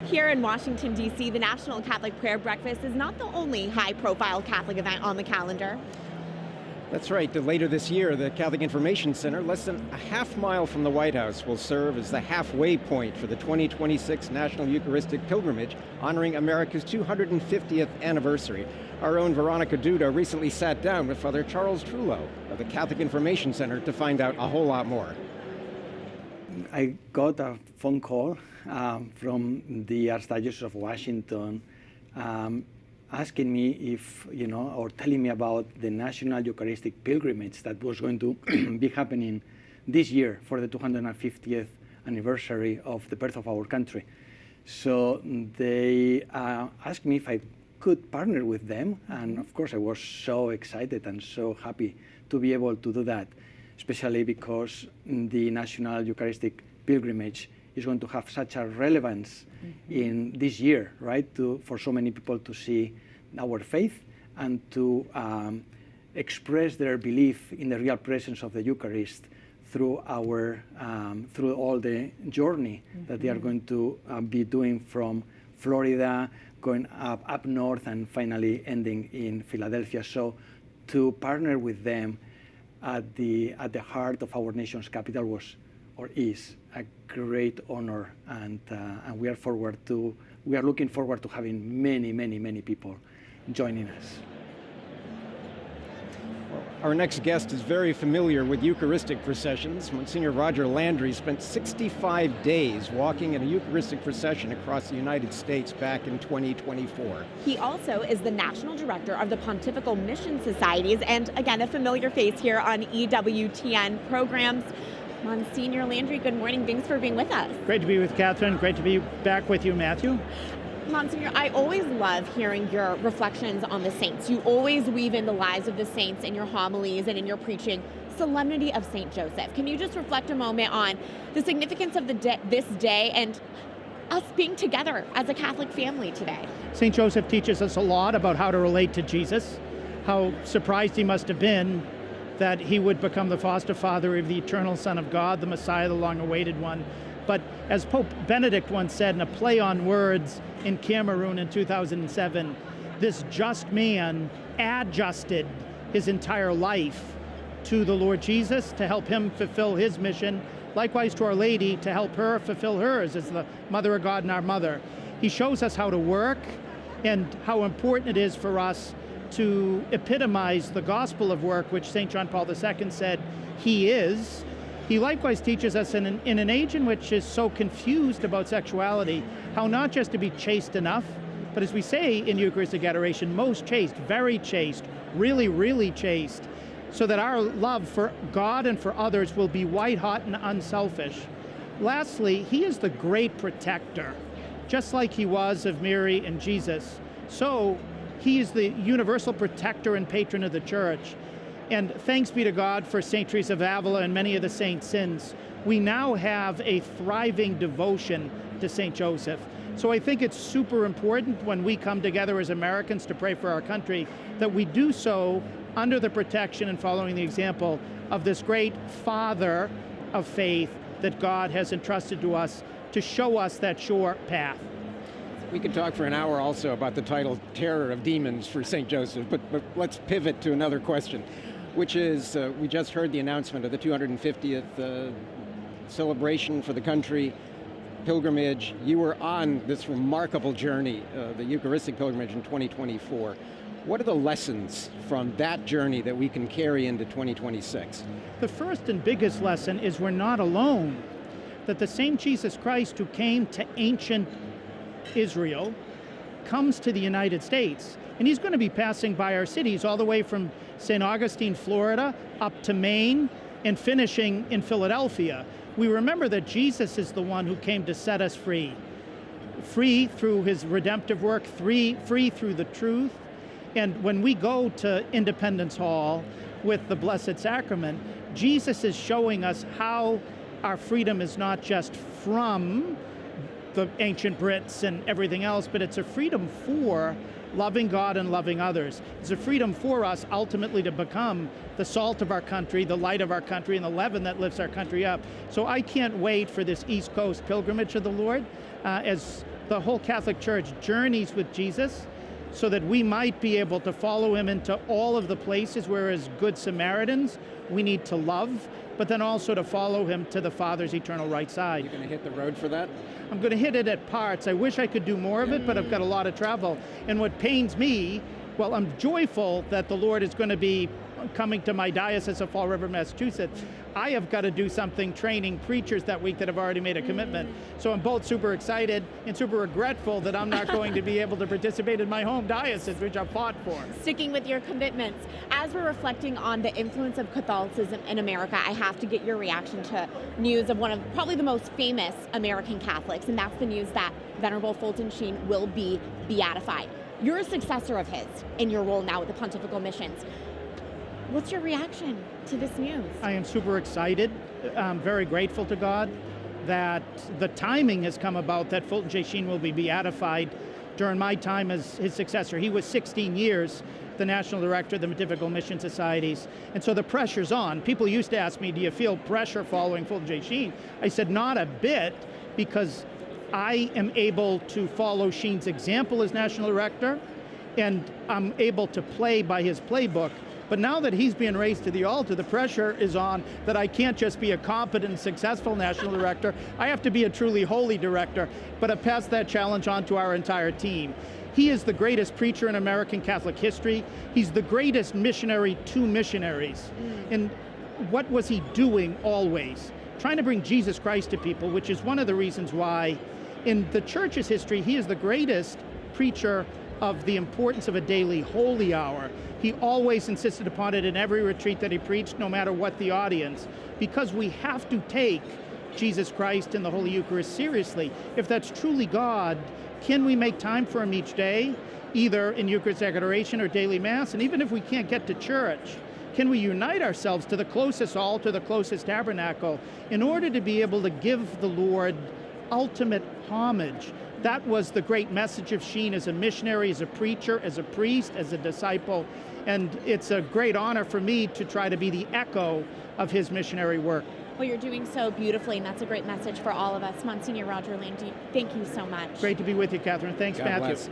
Here in Washington, D.C., the National Catholic Prayer Breakfast is not the only high-profile Catholic event on the calendar. That's right. Later this year, the Catholic Information Center, less than a half mile from the White House, will serve as the halfway point for the 2026 National Eucharistic Pilgrimage, honoring America's 250th anniversary. Our own Veronica Duda recently sat down with Father Charles Trullo of the Catholic Information Center to find out a whole lot more. I got a phone call from the Archdiocese of Washington asking me if, or telling me about the National Eucharistic Pilgrimage that was going to be happening this year for the 250th anniversary of the birth of our country. So they asked me if I could partner with them, and of course I was so excited and so happy to be able to do that, especially because the National Eucharistic Pilgrimage is going to have such a relevance in this year, right? For so many people to see our faith and to express their belief in the real presence of the Eucharist through through all the journey that they are going to be doing from Florida, going up north, and finally ending in Philadelphia. So to partner with them at the heart of our nation's capital was, or is, a great honor, and we are looking forward to having many people joining us. Our next guest is very familiar with Eucharistic processions. Monsignor Roger Landry spent 65 days walking in a Eucharistic procession across the United States back in 2024. He also is the National Director of the Pontifical Mission Societies, and again, a familiar face here on EWTN programs. Monsignor Landry, good morning. Thanks for being with us. Great to be with Catherine. Great to be back with you, Matthew. Monsignor, I always love hearing your reflections on the saints. You always weave in the lives of the saints in your homilies and in your preaching. Solemnity of St. Joseph. Can you just reflect a moment on the significance of this day and us being together as a Catholic family today? St. Joseph teaches us a lot about how to relate to Jesus, how surprised he must have been that he would become the foster father of the eternal Son of God, the Messiah, the long-awaited one. But as Pope Benedict once said in a play on words in Cameroon in 2007, this just man adjusted his entire life to the Lord Jesus to help him fulfill his mission, likewise to Our Lady to help her fulfill hers as the Mother of God and our Mother. He shows us how to work and how important it is for us to epitomize the gospel of work, which St. John Paul II said he is. He likewise teaches us in an age in which is so confused about sexuality, how not just to be chaste enough, but as we say in Eucharistic adoration, most chaste, very chaste, really chaste, so that our love for God and for others will be white hot and unselfish. Lastly, he is the great protector, just like he was of Mary and Jesus. So he is the universal protector and patron of the Church. And thanks be to God for St. Teresa of Avila and many of the saints since. We now have a thriving devotion to St. Joseph. So I think it's super important when we come together as Americans to pray for our country that we do so under the protection and following the example of this great father of faith that God has entrusted to us to show us that sure path. We could talk for an hour also about the title Terror of Demons for St. Joseph, but let's pivot to another question, which is, we just heard the announcement of the 250th celebration for the country, pilgrimage. You were on this remarkable journey, the Eucharistic pilgrimage in 2024. What are the lessons from that journey that we can carry into 2026? The first and biggest lesson is we're not alone, that the same Jesus Christ who came to ancient Israel comes to the United States, and he's going to be passing by our cities all the way from St. Augustine, Florida, up to Maine, and finishing in Philadelphia. We remember that Jesus is the one who came to set us free through his redemptive work, free through the truth. And when we go to Independence Hall with the Blessed Sacrament, Jesus is showing us how our freedom is not just from the ancient Brits and everything else, but it's a freedom for loving God and loving others. It's a freedom for us ultimately to become the salt of our country, the light of our country, and the leaven that lifts our country up. So I can't wait for this East Coast pilgrimage of the Lord. As the whole Catholic Church journeys with Jesus so that we might be able to follow him into all of the places where as good Samaritans we need to love, but then also to follow him to the Father's eternal right side. You're going to hit the road for that? I'm going to hit it at parts. I wish I could do more of it, but I've got a lot of travel. And what pains me, well, I'm joyful that the Lord is going to be coming to my diocese of Fall River, Massachusetts. I have got to do something training preachers that week that have already made a commitment. So I'm both super excited and super regretful that I'm not going to be able to participate in my home diocese, which I've fought for. Sticking with your commitments, as we're reflecting on the influence of Catholicism in America, I have to get your reaction to news of one of probably the most famous American Catholics, and that's the news that Venerable Fulton Sheen will be beatified. You're a successor of his in your role now with the Pontifical Missions. What's your reaction to this news? I am super excited. I'm very grateful to God that the timing has come about that Fulton J. Sheen will be beatified during my time as his successor. He was 16 years the National Director of the Pontifical Mission Societies, and so the pressure's on. People used to ask me, do you feel pressure following Fulton J. Sheen? I said, not a bit, because I am able to follow Sheen's example as National Director, and I'm able to play by his playbook. But now that he's being raised to the altar, the pressure is on that I can't just be a competent, successful National Director. I have to be a truly holy director. But I've passed that challenge on to our entire team. He is the greatest preacher in American Catholic history. He's the greatest missionary to missionaries. And what was he doing always? Trying to bring Jesus Christ to people, which is one of the reasons why in the church's history, he is the greatest preacher of the importance of a daily holy hour. He always insisted upon it in every retreat that he preached, no matter what the audience, because we have to take Jesus Christ and the Holy Eucharist seriously. If that's truly God, can we make time for him each day, either in Eucharistic adoration or daily Mass? And even if we can't get to church, can we unite ourselves to the closest altar, the closest tabernacle, in order to be able to give the Lord ultimate homage? That was the great message of Sheen as a missionary, as a preacher, as a priest, as a disciple. And it's a great honor for me to try to be the echo of his missionary work. Well, you're doing so beautifully, and that's a great message for all of us. Monsignor Roger Landry, thank you so much. Great to be with you, Catherine. Thanks, God Matthew. Bless.